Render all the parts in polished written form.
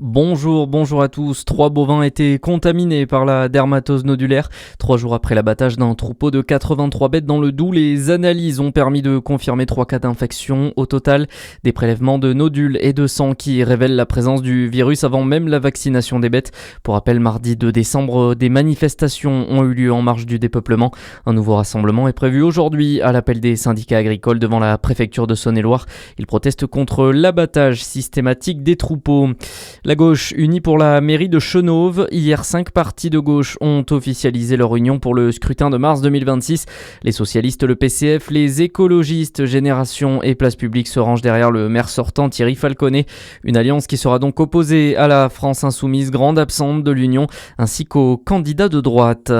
Bonjour à tous. 3 bovins étaient contaminés par la dermatose nodulaire. 3 jours après l'abattage d'un troupeau de 83 bêtes dans le Doubs, les analyses ont permis de confirmer 3 cas d'infection. Au total, des prélèvements de nodules et de sang qui révèlent la présence du virus avant même la vaccination des bêtes. Pour rappel, mardi 2 décembre, des manifestations ont eu lieu en marge du dépeuplement. Un nouveau rassemblement est prévu aujourd'hui à l'appel des syndicats agricoles devant la préfecture de Saône-et-Loire. Ils protestent contre l'abattage systématique des troupeaux. La gauche unie pour la mairie de Chenôve. Hier, 5 partis de gauche ont officialisé leur union pour le scrutin de mars 2026. Les socialistes, le PCF, les écologistes, Génération et Place Publique se rangent derrière le maire sortant Thierry Falconet. Une alliance qui sera donc opposée à la France insoumise, grande absente de l'union, ainsi qu'aux candidats de droite.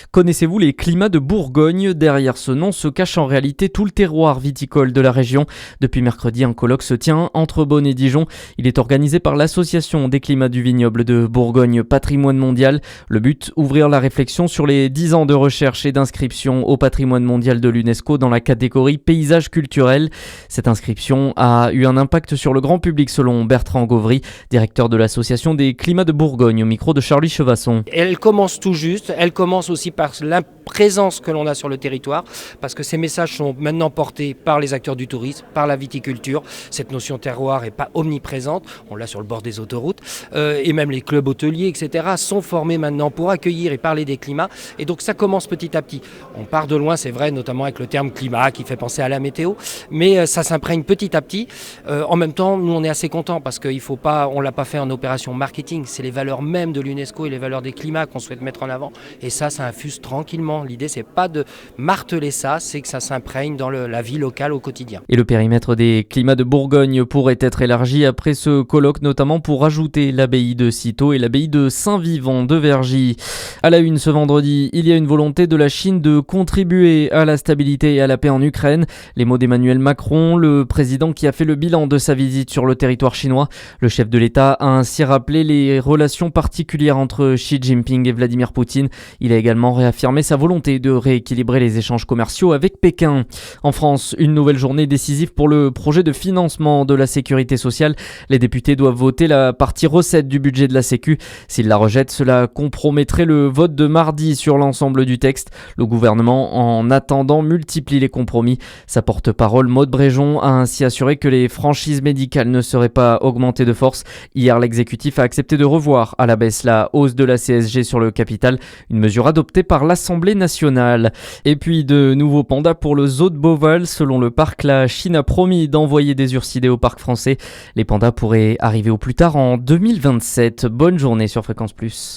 Connaissez-vous les climats de Bourgogne ? Derrière ce nom se cache en réalité tout le terroir viticole de la région. Depuis mercredi, un colloque se tient entre Beaune et Dijon. Il est organisé par l'association des climats du vignoble de Bourgogne, patrimoine mondial. Le but, ouvrir la réflexion sur les 10 ans de recherche et d'inscription au patrimoine mondial de l'UNESCO dans la catégorie paysage culturel. Cette inscription a eu un impact sur le grand public selon Bertrand Gauvry, directeur de l'association des climats de Bourgogne, au micro de Charlie Chevasson. Elle commence tout juste, elle commence aussi par la présence que l'on a sur le territoire, parce que ces messages sont maintenant portés par les acteurs du tourisme, par la viticulture. Cette notion terroir n'est pas omniprésente, on l'a sur le bord des autoroutes, et même les clubs hôteliers, etc. sont formés maintenant pour accueillir et parler des climats, et donc ça commence petit à petit. On part de loin, c'est vrai, notamment avec le terme climat qui fait penser à la météo, mais ça s'imprègne petit à petit. En même temps, nous on est assez contents parce qu'on ne l'a pas fait en opération marketing, c'est les valeurs même de l'UNESCO et les valeurs des climats qu'on souhaite mettre en avant, et ça infuse tranquillement. L'idée, c'est pas de marteler ça, c'est que ça s'imprègne dans la vie locale au quotidien. Et le périmètre des climats de Bourgogne pourrait être élargi après ce colloque, notamment pour ajouter l'abbaye de Cîteaux et l'abbaye de Saint-Vivant de Vergy. À la une ce vendredi, il y a une volonté de la Chine de contribuer à la stabilité et à la paix en Ukraine. Les mots d'Emmanuel Macron, le président qui a fait le bilan de sa visite sur le territoire chinois. Le chef de l'État a ainsi rappelé les relations particulières entre Xi Jinping et Vladimir Poutine. Il a également réaffirmé sa volonté de rééquilibrer les échanges commerciaux avec Pékin. En France, une nouvelle journée décisive pour le projet de financement de la sécurité sociale. Les députés doivent voter la partie recette du budget de la Sécu. S'ils la rejettent, cela compromettrait le vote de mardi sur l'ensemble du texte. Le gouvernement, en attendant, multiplie les compromis. Sa porte-parole, Maude Bréjon, a ainsi assuré que les franchises médicales ne seraient pas augmentées de force. Hier, l'exécutif a accepté de revoir à la baisse la hausse de la CSG sur le capital, une mesure adoptée par l'Assemblée nationale. Et puis de nouveaux pandas pour le zoo de Beauval. Selon le parc, la Chine a promis d'envoyer des ursidés au parc français. Les pandas pourraient arriver au plus tard en 2027. Bonne journée sur Fréquence Plus.